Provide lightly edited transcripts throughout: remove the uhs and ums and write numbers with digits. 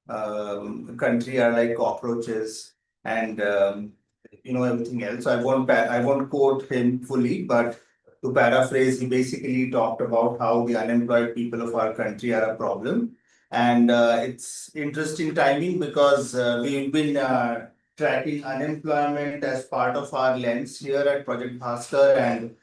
country are like cockroaches and everything else. So I won't quote him fully, but to paraphrase, he basically talked about how the unemployed people of our country are a problem. And it's interesting timing because we've been tracking unemployment as part of our lens here at Project Bhaskar, and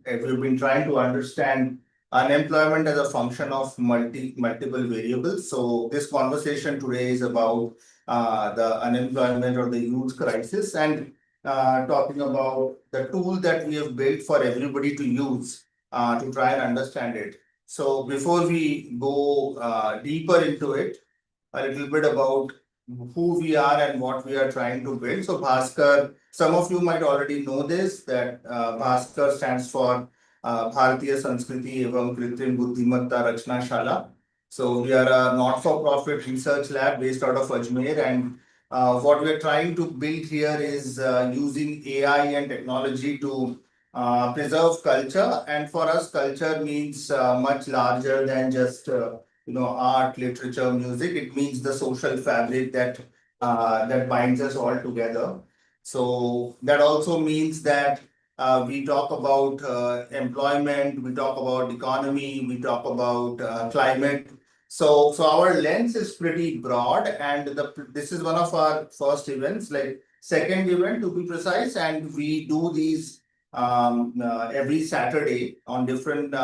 we've been trying to understand unemployment as a function of multiple variables. So this conversation today is about the unemployment or the youth crisis, and talking about the tool that we have built for everybody to use to try and understand it. So before we go deeper into it, a little bit about who we are and what we are trying to build. So Bhaskar, some of you might already know this, that Bhaskar stands for Bharatiya Sanskriti Evam Kritrim Buddhimatta Rachna Shala. So we are a not-for-profit research lab based out of Ajmer, and what we are trying to build here is using AI and technology to preserve culture. And for us, culture means much larger than just art, literature, music. It means the social fabric that binds us all together. So that also means that we talk about employment, we talk about economy, we talk about climate. So our lens is pretty broad, and this is one of our first events, like second event to be precise, and we do these every Saturday on different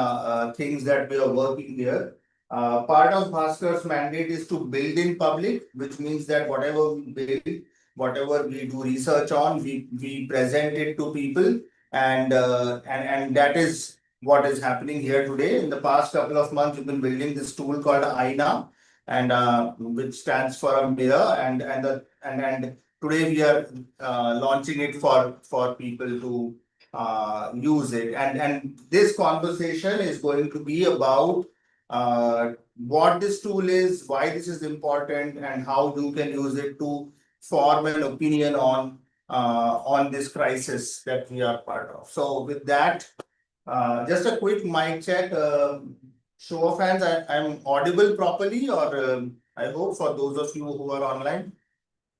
things that we are working here. Part of Bhaskar's mandate is to build in public, which means that whatever we build, whatever we do research on, we present it to people, and that is what is happening here today. In the past couple of months, we've been building this tool called AINA, and which stands for a mirror, and today we are launching it for people to use it, and this conversation is going to be about what this tool is, why this is important, and how you can use it to form an opinion on this crisis that we are part of. So with that, just a quick mic check. Show of hands, I'm audible properly, or I hope for those of you who are online.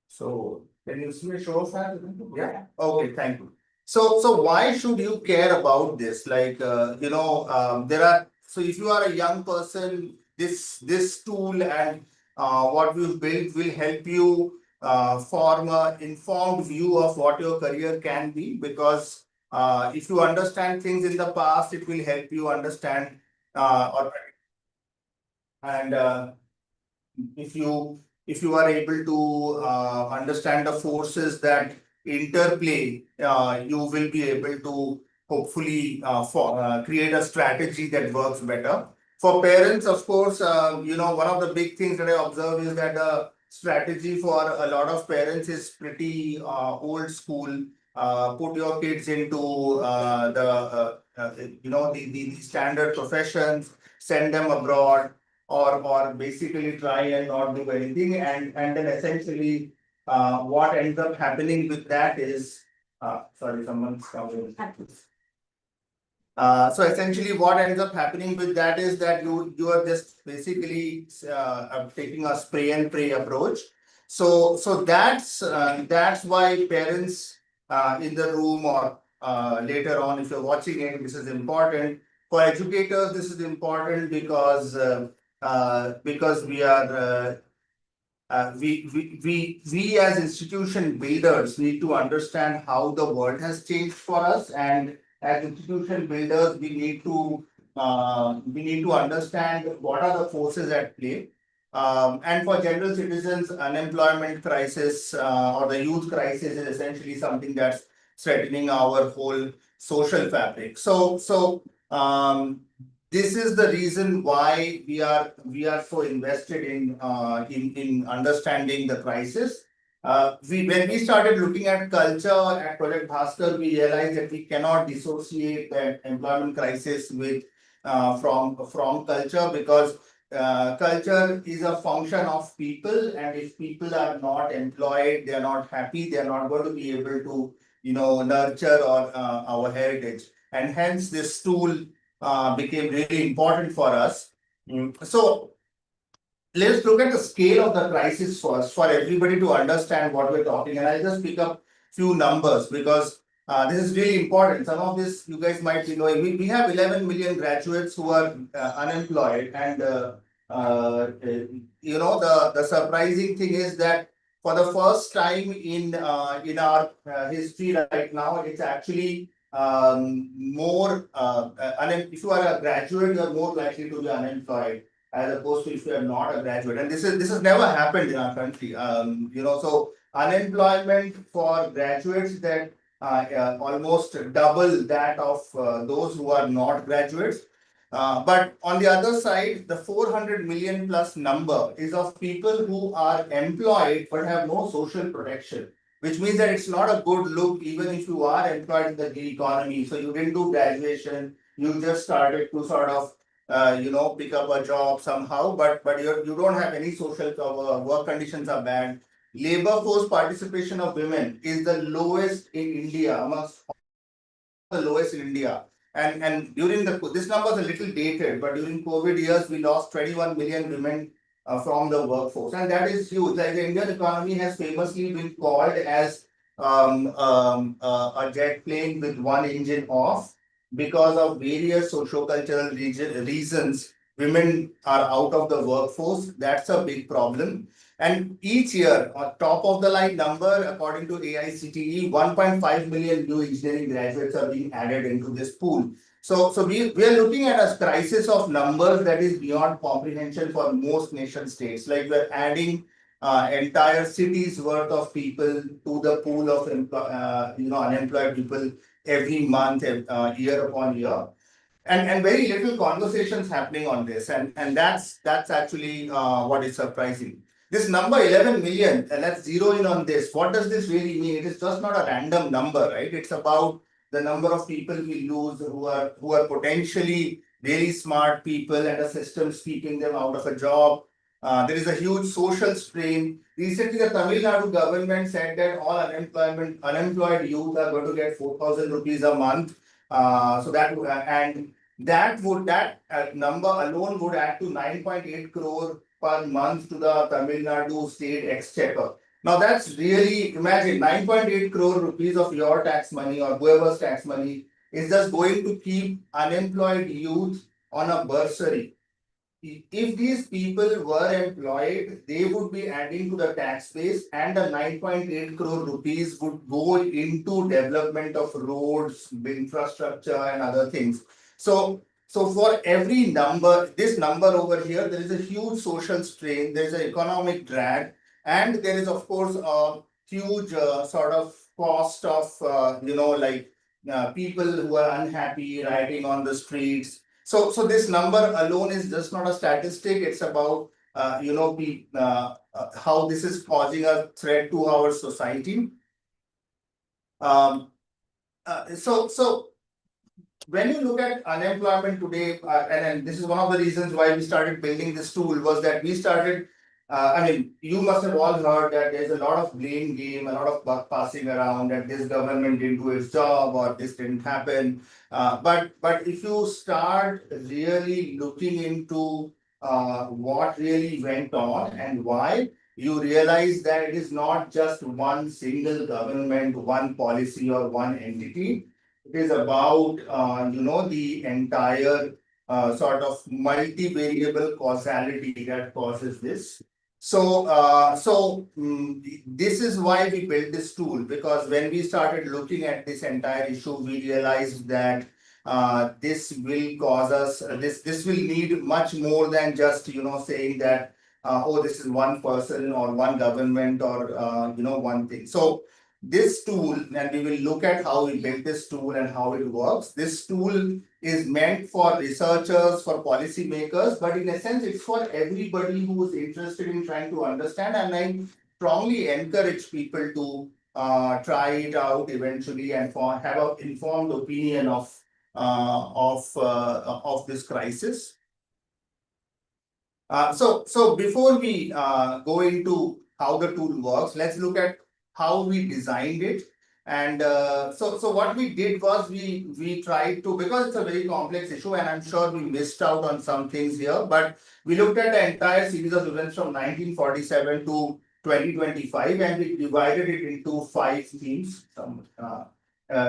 So can you see a show of hands? Yeah. Okay, thank you. So why should you care about this? Like there are, so if you are a young person, this tool and what we've built will help you form an informed view of what your career can be, because if you understand things in the past, it will help you understand or and if you are able to understand the forces that interplay, you will be able to hopefully create a strategy that works better. For parents, of course, one of the big things that I observe is that the strategy for a lot of parents is pretty old school. Put your kids into the standard professions, send them abroad, or basically try and not do anything, and then essentially what ends up happening with that is sorry, someone's coming. So essentially what ends up happening with that is that you are just basically taking a spray and pray approach. So that's why parents in the room, or later on if you're watching it, this is important. For educators, this is important because we are we as institution builders need to understand how the world has changed for us, and as institution builders we need to understand what are the forces at play. And for general citizens, unemployment crisis or the youth crisis is essentially something that's threatening our whole social fabric. This is the reason why we are so invested in understanding the crisis. When we started looking at culture at Project Bhaskar, we realized that we cannot dissociate the employment crisis with from culture, because culture is a function of people, and if people are not employed, they are not happy, they are not going to be able to nurture our heritage, and hence this tool became really important for us. So let's look at the scale of the crisis first for everybody to understand what we're talking. And I'll just pick up few numbers because this is really important. Some of this you guys might be knowing. We have 11 million graduates who are unemployed, and the surprising thing is that for the first time in our history right now, it's actually more. If you are a graduate, you are more likely to be unemployed as opposed to if you are not a graduate. And this has never happened in our country. So unemployment for graduates that almost double that of those who are not graduates. But on the other side, the 400 million plus number is of people who are employed but have no social protection, which means that it's not a good look even if you are employed in the gig economy. So you didn't do graduation, you just started to sort of pick up a job somehow, but you don't have any social cover, work conditions are bad. Labor force participation of women is the lowest in India, amongst the lowest in India. And during this number is a little dated, but during COVID years, we lost 21 million women from the workforce, and that is huge. Like the Indian economy has famously been called as a jet plane with one engine off because of various socio-cultural reasons. Women are out of the workforce. That's a big problem. And each year, on top of the line number, according to AICTE, 1.5 million new engineering graduates are being added into this pool. So we are looking at a crisis of numbers that is beyond comprehension for most nation states. Like we're adding entire cities worth of people to the pool of unemployed people every month, year upon year, and very little conversations happening on this, and that's actually what is surprising. This number 11 million, let's zero in on this. What does this really mean? It is just not a random number, right? It's about the number of people we lose who are potentially very smart people, and a system keeping them out of a job. There is a huge social strain. Recently, the Tamil Nadu government said that all unemployed youth are going to get 4,000 rupees a month. So that and that number alone would add to 9.8 crore per month to the Tamil Nadu state exchequer. Now that's really, imagine 9.8 crore rupees of your tax money or whoever's tax money is just going to keep unemployed youth on a bursary. If these people were employed, they would be adding to the tax base, and the 9.8 crore rupees would go into development of roads, infrastructure, and other things. So for every number, this number over here, there is a huge social strain, there is an economic drag, and there is, of course, a huge sort of cost of, people who are unhappy, rioting on the streets. So this number alone is just not a statistic. It's about how this is causing a threat to our society. So when you look at unemployment today, and this is one of the reasons why we started building this tool, was that we started. You must have all heard that there's a lot of blame game, a lot of buck passing around, that this government didn't do its job or this didn't happen. But if you start really looking into what really went on and why, you realize that it is not just one single government, one policy, or one entity. It is about the entire sort of multivariable causality that causes this. This is why we built this tool, because when we started looking at this entire issue, we realized that this will cause us this will need much more than just saying that oh, this is one person or one government or one thing. So this tool, and we will look at how we built this tool and how it works. This tool is meant for researchers, for policymakers, but in essence, it's for everybody who is interested in trying to understand. And I strongly encourage people to try it out eventually and have an informed opinion of this crisis. So before we go into how the tool works, let's look at how we designed it. And so what we did was we tried to, because it's a very complex issue, and I'm sure we missed out on some things here, but we looked at the entire series of events from 1947 to 2025, and we divided it into five themes.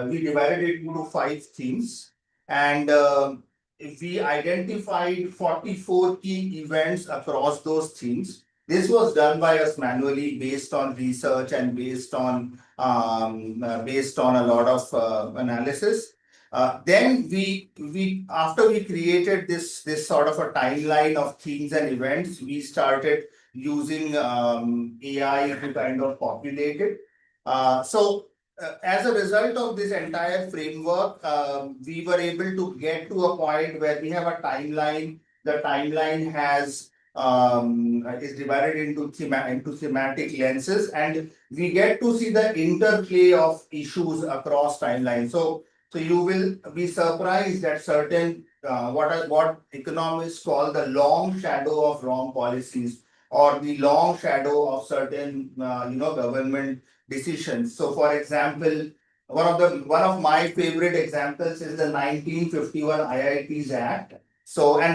We divided it into five themes, and we identified 44 key events across those themes. This was done by us manually based on research and based on a lot of analysis. Then we after we created this sort of a timeline of themes and events, we started using AI to kind of populate it. As a result of this entire framework, we were able to get to a point where we have a timeline. The timeline has is divided into thematic lenses, and we get to see the interplay of issues across timelines. So you will be surprised that certain what economists call the long shadow of wrong policies, or the long shadow of certain government decisions. So for example, one of my favorite examples is the 1951 IITs Act. So, and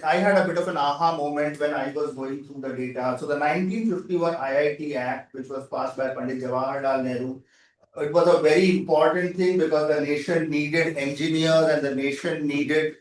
I had a bit of an aha moment when I was going through the data. So the 1951 IIT Act, which was passed by Pandit Jawaharlal Nehru, it was a very important thing because the nation needed engineers and the nation needed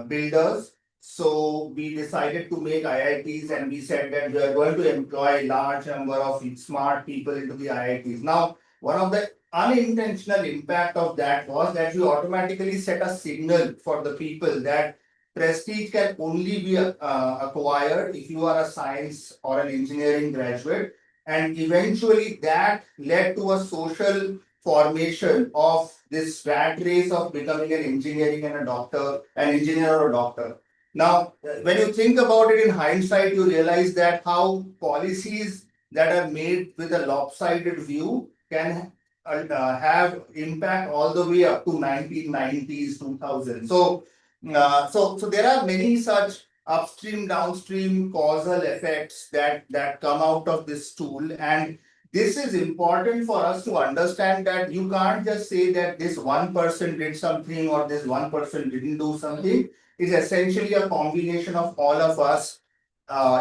builders. So we decided to make IITs, and we said that we are going to employ large number of smart people into the IITs. Now, one of the unintentional impact of that was that we automatically set a signal for the people that prestige can only be acquired if you are a science or an engineering graduate, and eventually that led to a social formation of this rat race of becoming an engineering and a doctor, an engineer or a doctor. Now, when you think about it in hindsight, you realize that how policies that are made with a lopsided view can have impact all the way up to 1990s, 2000. So there are many such upstream, downstream causal effects that come out of this tool. And this is important for us to understand that you can't just say that this one person did something or this one person didn't do something. It's essentially a combination of all of us,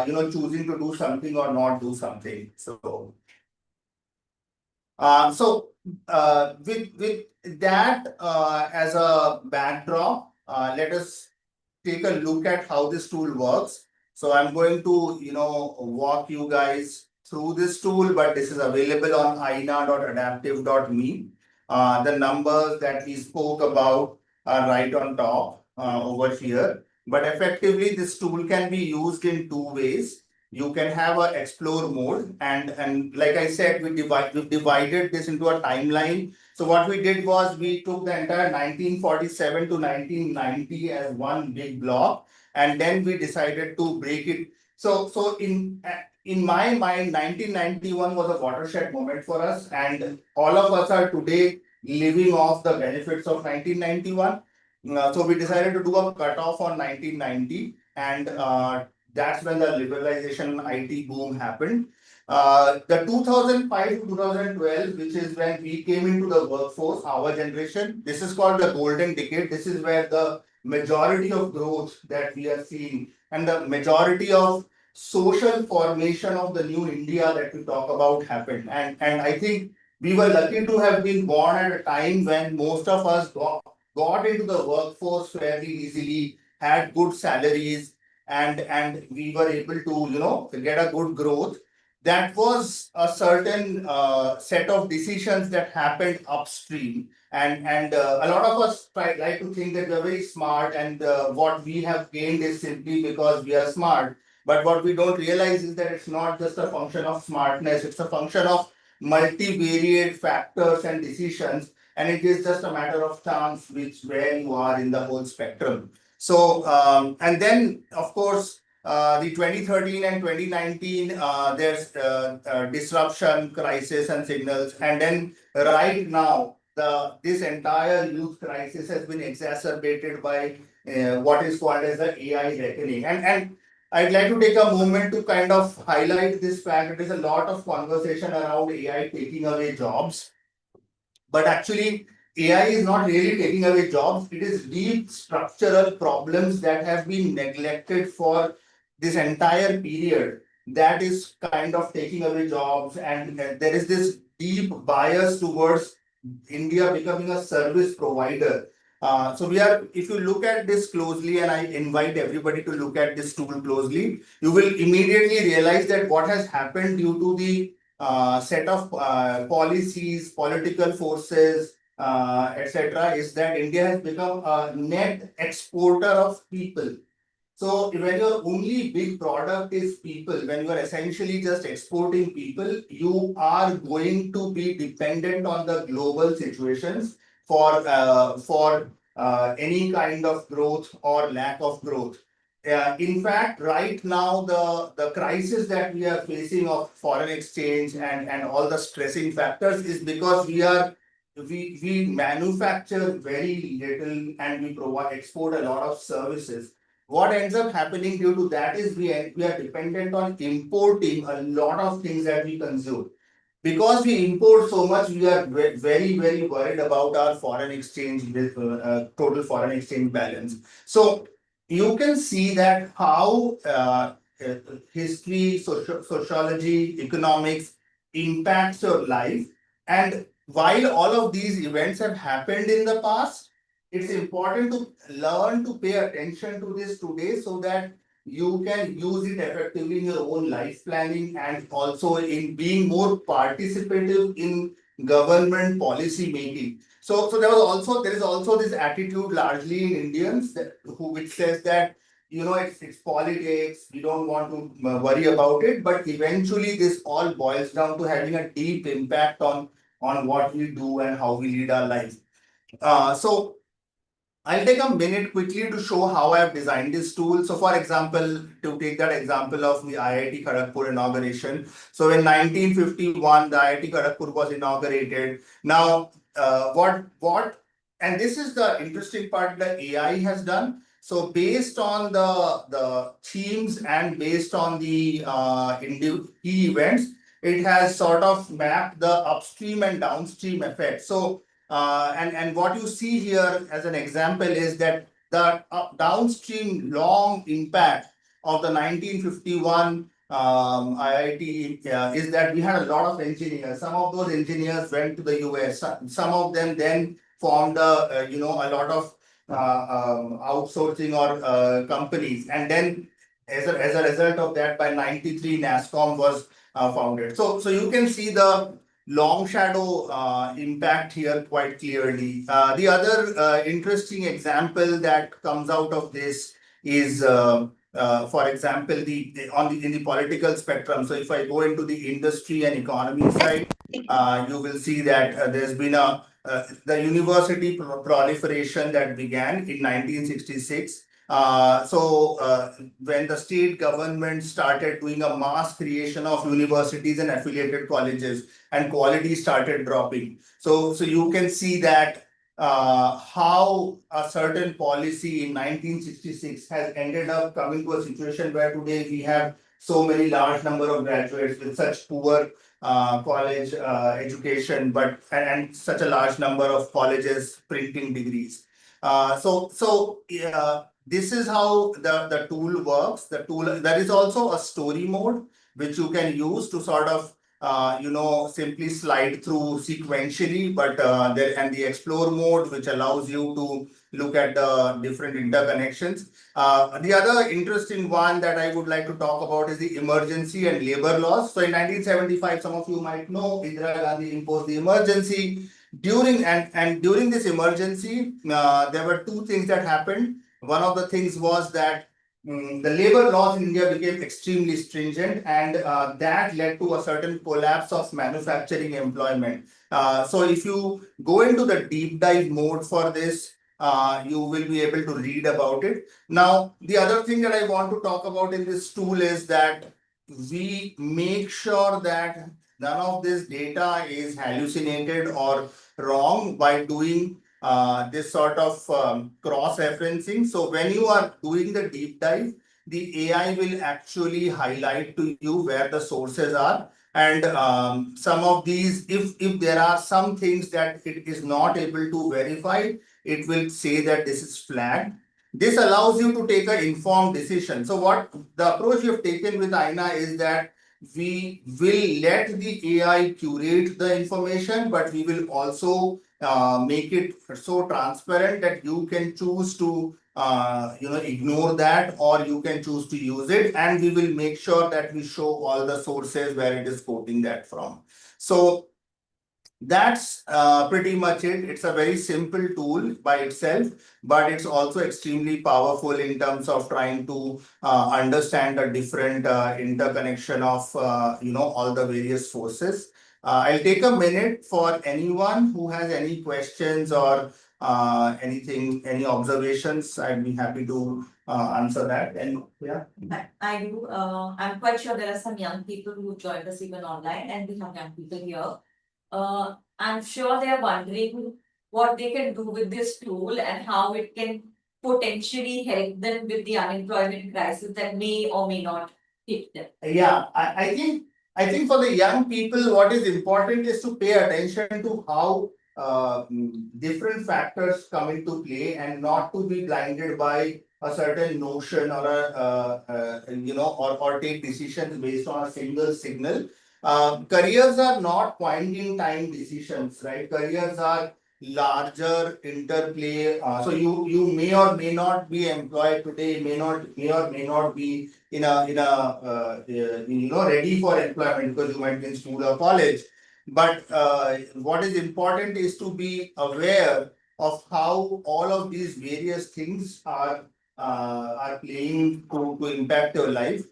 choosing to do something or not do something. With that as a backdrop, let us take a look at how this tool works. So I'm going to, walk you guys through this tool, but this is available on aina.adaptive.me. The numbers that we spoke about are right on top over here. But effectively, this tool can be used in two ways. You can have an explore mode, and like I said, we've divided this into a timeline. So what we did was we took the entire 1947 to 1990 as one big block, and then we decided to break it. So in my mind, 1991 was a watershed moment for us, and all of us are today living off the benefits of 1991. So we decided to do a cutoff on 1990, and that's when the liberalization IT boom happened. The 2005 to 2012, which is when we came into the workforce, our generation, this is called the golden decade. This is where the majority of growth that we are seeing and the majority of social formation of the new India that we talk about happened. And I think we were lucky to have been born at a time when most of us got into the workforce fairly easily, had good salaries, and we were able to get a good growth. That was a certain set of decisions that happened upstream, and a lot of us like to think that we're very smart, and what we have gained is simply because we are smart. But what we don't realize is that it's not just a function of smartness, it's a function of multivariate factors and decisions, and it is just a matter of chance where you are in the whole spectrum. So and then of course the 2013 and 2019, there's disruption, crisis, and signals. And then right now, this entire youth crisis has been exacerbated by what is called as the AI reckoning. And I'd like to take a moment to kind of highlight this fact. There's a lot of conversation around AI taking away jobs. But actually, AI is not really taking away jobs. It is deep structural problems that have been neglected for this entire period that is kind of taking away jobs. And there is this deep bias towards India becoming a service provider. So we are, if you look at this closely, and I invite everybody to look at this tool closely, you will immediately realize that what has happened due to the set of policies, political forces, etc., is that India has become a net exporter of people. So when your only big product is people, when you are essentially just exporting people, you are going to be dependent on the global situations for any kind of growth or lack of growth. In fact, right now the crisis that we are facing of foreign exchange and all the stressing factors is because we manufacture very little and we provide export a lot of services. What ends up happening due to that is we are dependent on importing a lot of things that we consume. Because we import so much, we are very worried about our foreign exchange, total foreign exchange balance. So you can see that how history, sociology, economics impacts your life. And while all of these events have happened in the past, it's important to learn to pay attention to this today so that you can use it effectively in your own life planning and also in being more participative in government policy making. So there is also this attitude largely in Indians which says that it's politics, we don't want to worry about it, but eventually this all boils down to having a deep impact on what we do and how we lead our lives. So I'll take a minute quickly to show how I've designed this tool. So for example, to take that example of the IIT Kharagpur inauguration. So in 1951, the IIT Kharagpur was inaugurated. Now, and this is the interesting part that AI has done. So based on the themes and based on the key events, it has sort of mapped the upstream and downstream effects. So and what you see here as an example is that the downstream long impact of the 1951 IIT is that we had a lot of engineers. Some of those engineers went to the US. Some of them then formed a lot of outsourcing or companies. And then as a result of that, by 93, NASSCOM was founded. So you can see the long shadow impact here quite clearly. The other interesting example that comes out of this is, for example, in the political spectrum. So if I go into the industry and economy side, you will see that there's been the university proliferation that began in 1966. When the state government started doing a mass creation of universities and affiliated colleges, and quality started dropping. So you can see that how a certain policy in 1966 has ended up coming to a situation where today we have so many large number of graduates with such poor college education, and such a large number of colleges printing degrees. This is how the tool works. There is also a story mode which you can use to sort of simply slide through sequentially, but and the explore mode, which allows you to look at the different interconnections. The other interesting one that I would like to talk about is the emergency and labor laws. So in 1975, some of you might know, Indira Gandhi imposed the emergency. During this emergency, there were two things that happened. One of the things was that the labor laws in India became extremely stringent, and that led to a certain collapse of manufacturing employment. So if you go into the deep dive mode for this, you will be able to read about it. Now, the other thing that I want to talk about in this tool is that we make sure that none of this data is hallucinated or wrong by doing this sort of cross-referencing. So when you are doing the deep dive, the AI will actually highlight to you where the sources are. And some of these, if there are some things that it is not able to verify, it will say that this is flagged. This allows you to take an informed decision. So what the approach we have taken with AINA is that we will let the AI curate the information, but we will also make it so transparent that you can choose to ignore that, or you can choose to use it, and we will make sure that we show all the sources where it is quoting that from. So that's pretty much it. It's a very simple tool by itself, but it's also extremely powerful in terms of trying to understand the different interconnection of all the various forces. I'll take a minute for anyone who has any questions or anything, any observations. I'd be happy to answer that. And yeah, I do. I'm quite sure there are some young people who joined us even online, and we have young people here. I'm sure they are wondering what they can do with this tool and how it can potentially help them with the unemployment crisis that may or may not hit them. Yeah, I think for the young people, what is important is to pay attention to how different factors come into play, and not to be blinded by a certain notion or or take decisions based on a single signal. Careers are not point in time decisions, right? Careers are larger interplay. So you may or may not be employed today, may or may not be ready for employment because you might be in school or college. But what is important is to be aware of how all of these various things are playing to impact your life.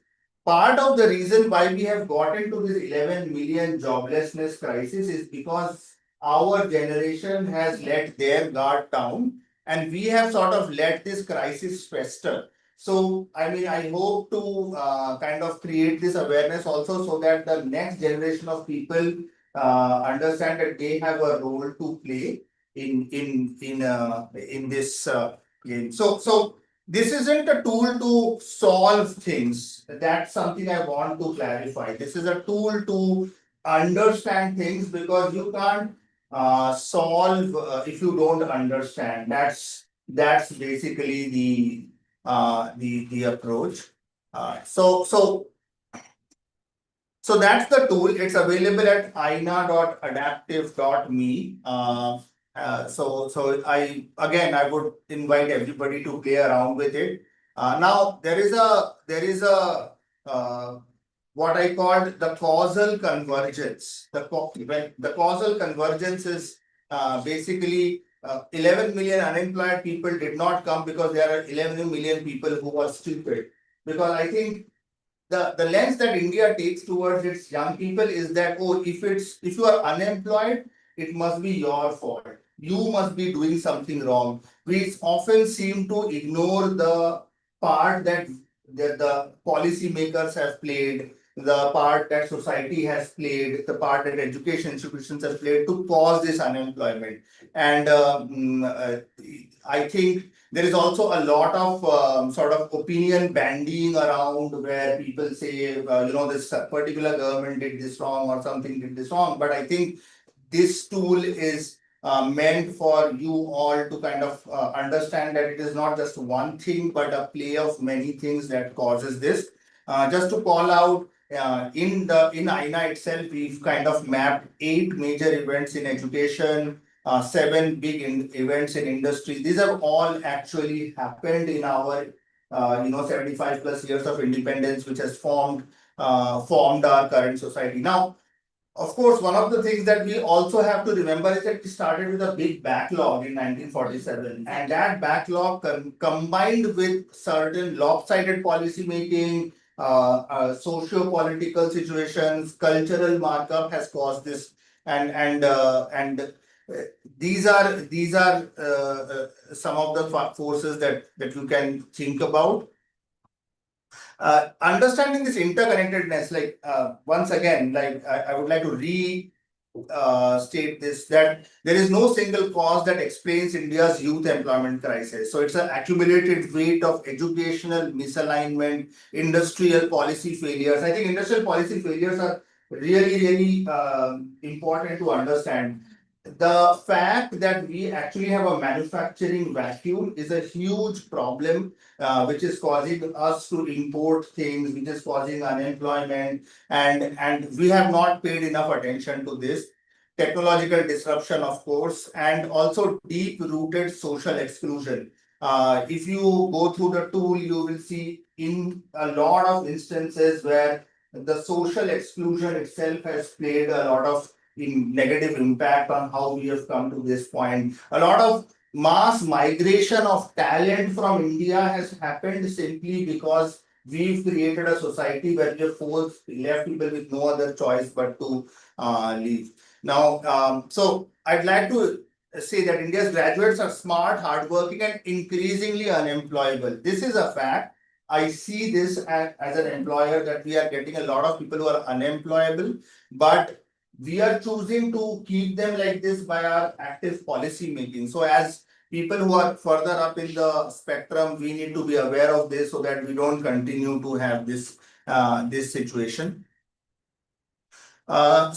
Part of the reason why we have got into this 11 million joblessness crisis is because our generation has let their guard down, and we have sort of let this crisis fester. So, I mean, I hope to kind of create this awareness also, so that the next generation of people understand that they have a role to play in this game. So this isn't a tool to solve things. That's something I want to clarify. This is a tool to understand things, because you can't solve if you don't understand. That's basically the approach. So that's the tool. It's available at aina.adaptive.me. So I would invite everybody to play around with it. Now there is a what I called the causal convergence. When the causal convergence is basically 11 million unemployed people did not come because there are 11 million people who are stupid. Because I think the lens that India takes towards its young people is that, oh, if you are unemployed, it must be your fault. You must be doing something wrong. We often seem to ignore the part that the policymakers have played, the part that society has played, the part that education institutions have played to cause this unemployment. And I think there is also a lot of sort of opinion bandying around, where people say, this particular government did this wrong or something did this wrong. But I think this tool is meant for you all to kind of understand that it is not just one thing, but a play of many things that causes this. Just to call out, in AINA itself, we've kind of mapped 8 major events in education, 7 big events in industry. These have all actually happened in our 75 plus years of independence, which has formed our current society. Now, of course, one of the things that we also have to remember is that we started with a big backlog in 1947, and that backlog combined with certain lopsided policy making, socio-political situations, cultural markup has caused this, and these are some of the forces that you can think about. Understanding this interconnectedness, like once again, like I would like to state this, that there is no single cause that explains India's youth employment crisis. So it's an accumulated weight of educational misalignment, industrial policy failures. I think industrial policy failures are really important to understand. The fact that we actually have a manufacturing vacuum is a huge problem, which is causing us to import things, which is causing unemployment, and we have not paid enough attention to this. Technological disruption, of course, and also deep rooted social exclusion. If you go through the tool, you will see in a lot of instances where the social exclusion itself has played a lot of negative impact on how we have come to this point. A lot of mass migration of talent from India has happened simply because we've created a society where we have forced left people with no other choice but to leave. Now, so I'd like to say that India's graduates are smart, hardworking, and increasingly unemployable. This is a fact. I see this as an employer that we are getting a lot of people who are unemployable, but we are choosing to keep them like this by our active policy making. So as people who are further up in the spectrum, we need to be aware of this so that we don't continue to have this situation. We are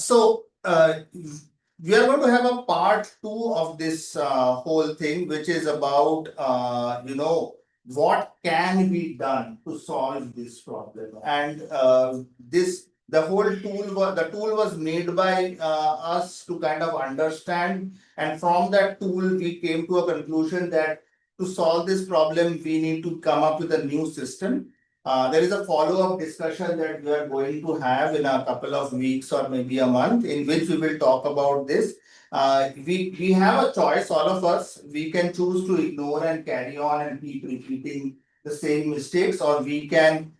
going to have a part two of this whole thing, which is about what can be done to solve this problem. And this the whole tool was made by us to kind of understand, and from that tool we came to a conclusion that to solve this problem we need to come up with a new system. There is a follow-up discussion that we are going to have in a couple of weeks or maybe a month, in which we will talk about this. We have a choice, all of us. We can choose to ignore and carry on and keep repeating the same mistakes, or we can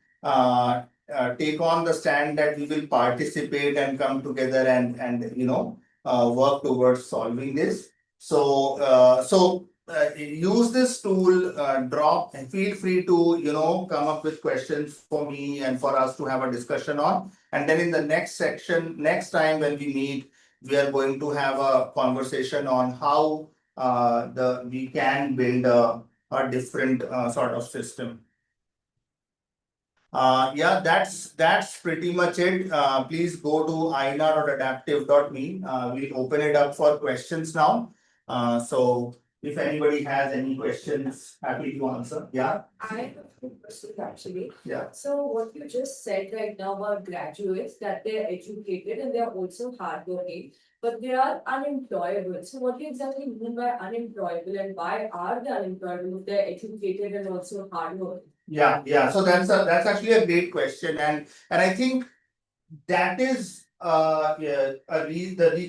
take on the stand that we will participate and come together and work towards solving this. So use this tool, drop and feel free to come up with questions for me and for us to have a discussion on. And then in the next section, next time when we meet, we are going to have a conversation on how we can build a different sort of system. Yeah, that's pretty much it. Please go to aina.adaptive.me. We'll open it up for questions now. So if anybody has any questions, happy to answer. Yeah. I have two questions actually. Yeah. So what you just said right now about graduates, that they're educated and they're also hardworking, but they are unemployable. So what do you exactly mean by unemployable, and why are they unemployable if they're educated and also hardworking? Yeah. So that's actually a great question, and I think that is the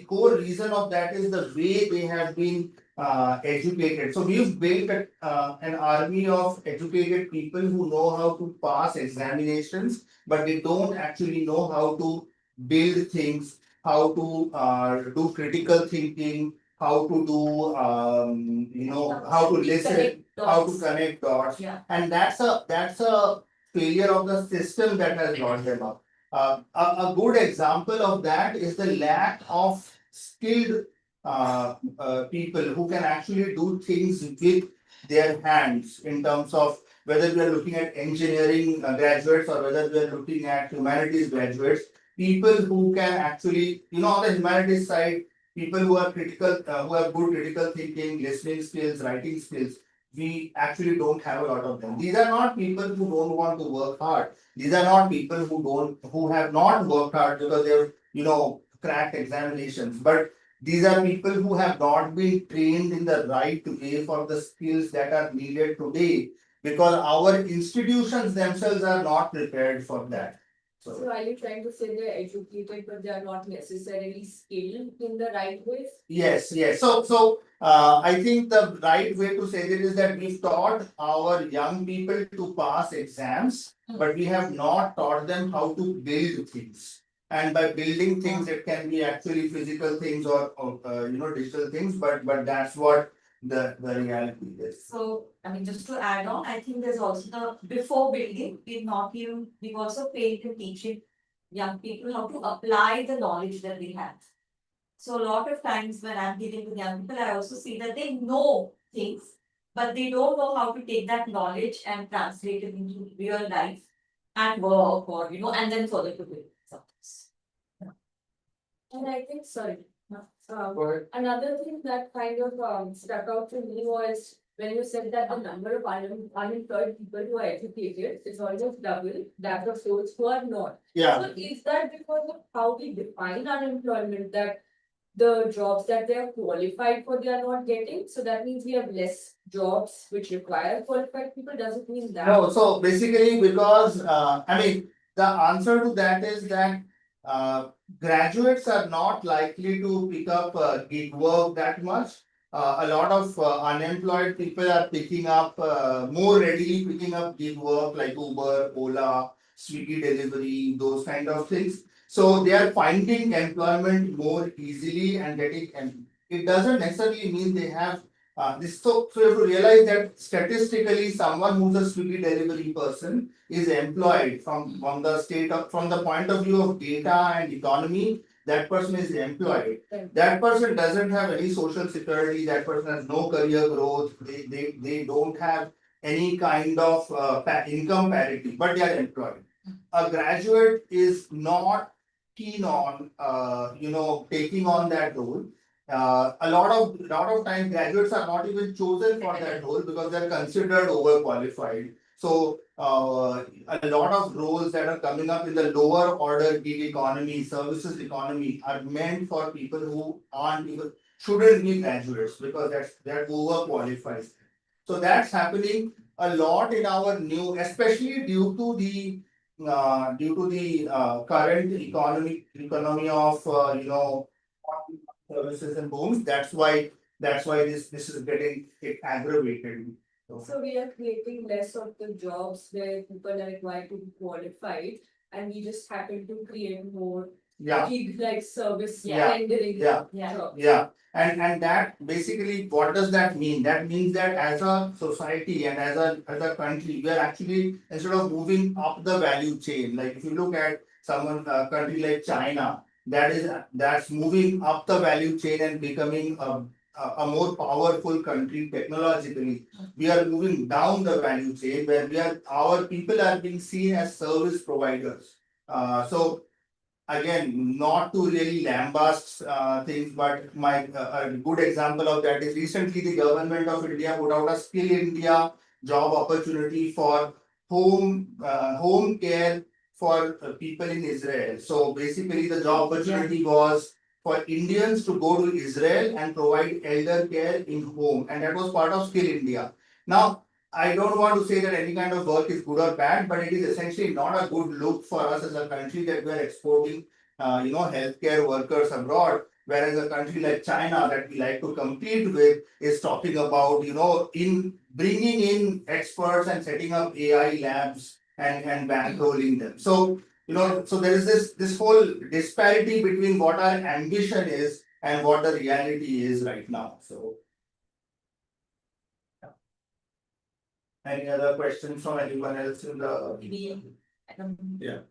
core reason of that is the way they have been educated. So we've built an army of educated people who know how to pass examinations, but they don't actually know how to build things, how to do critical thinking, how to do how to listen, how to connect dots. Yeah. And that's a failure of the system that has brought them up. A good example of that is the lack of skilled people who can actually do things with their hands, in terms of whether we are looking at engineering graduates or whether we are looking at humanities graduates. People who can actually, on the humanities side, people who are critical, who have good critical thinking, listening skills, writing skills, we actually don't have a lot of them. These are not people who don't want to work hard. These are not people who have not worked hard because they've, cracked examinations. But these are people who have not been trained in the right way for the skills that are needed today, because our institutions themselves are not prepared for that. So are you trying to say they're educated, but they are not necessarily skilled in the right ways? Yes. So I think the right way to say it is that we've taught our young people to pass exams, but we have not taught them how to build things. And by building things, it can be actually physical things or digital things, but that's what the reality is. So, I mean, just to add on, I think there's also the before building, we've also failed in teaching young people how to apply the knowledge that we have. So a lot of times when I'm dealing with young people, I also see that they know things, but they don't know how to take that knowledge and translate it into real life and work or, and then further to build something. And I think, sorry, Go ahead. another thing that kind of stuck out to me was when you said that the number of unemployed people who are educated is almost double that of those who are not. Yeah, So is that because of how we define unemployment, that the jobs that they are qualified for, they are not getting? So that means we have less jobs which require qualified people. Does it mean that? no, so basically because, I mean, the answer to that is that graduates are not likely to pick up gig work that much. A lot of unemployed people are picking up more readily picking up gig work like Uber, Ola, Swiggy delivery, those kind of things. So they are finding employment more easily and getting, and it doesn't necessarily mean they have so you have to realize that statistically, someone who's a Swiggy delivery person is employed from the from the point of view of data and economy. That person is employed. That person doesn't have any social security. That person has no career growth. They don't have any kind of income parity, but they are employed. A graduate is not keen on taking on that role. A lot of time graduates are not even chosen for that role because they're considered overqualified. So a lot of roles that are coming up in the lower order gig economy, services economy are meant for people who aren't even shouldn't be graduates because they're overqualified. So that's happening a lot in our new, especially due to the current economy of services and homes. That's why this is getting aggravated. So we are creating less of the jobs where people are required to be qualified, and we just happen to create more Yeah, gig like service Yeah. rendering Yeah. jobs. yeah. And that basically, what does that mean? That means that as a society and as a country, we are actually, instead of moving up the value chain, like if you look at someone a country like China, that's moving up the value chain and becoming a more powerful country technologically. We are moving down the value chain where our people are being seen as service providers. So again, not to really lambast things, but a good example of that is recently the government of India put out a Skill India job opportunity for home care for people in Israel. So basically, the job opportunity was for Indians to go to Israel and provide elder care in home, and that was part of Skill India. Now, I don't want to say that any kind of work is good or bad, but it is essentially not a good look for us as a country that we are exporting, healthcare workers abroad. Whereas a country like China that we like to compete with is talking about, in bringing in experts and setting up AI labs and bankrolling them. So, so there is this whole disparity between what our ambition is and what the reality is right now. So. Any other questions from anyone else in the? Yeah.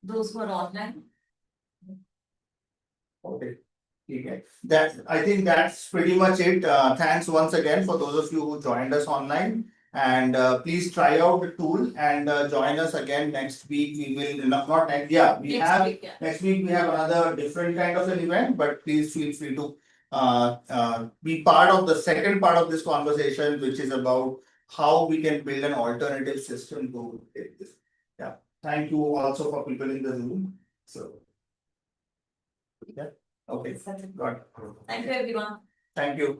Those who are online. Okay. Okay. I think that's pretty much it. Thanks once again for those of you who joined us online. And please try out the tool and join us again next week. We will not next, yeah, we Next have week, yeah. next week we have another different kind of an event, but please feel free to be part of the second part of this conversation, which is about how we can build an alternative system to take this. Yeah. Thank you also for people in the Zoom. So yeah. Okay. Got it. Thank you, everyone. Thank you.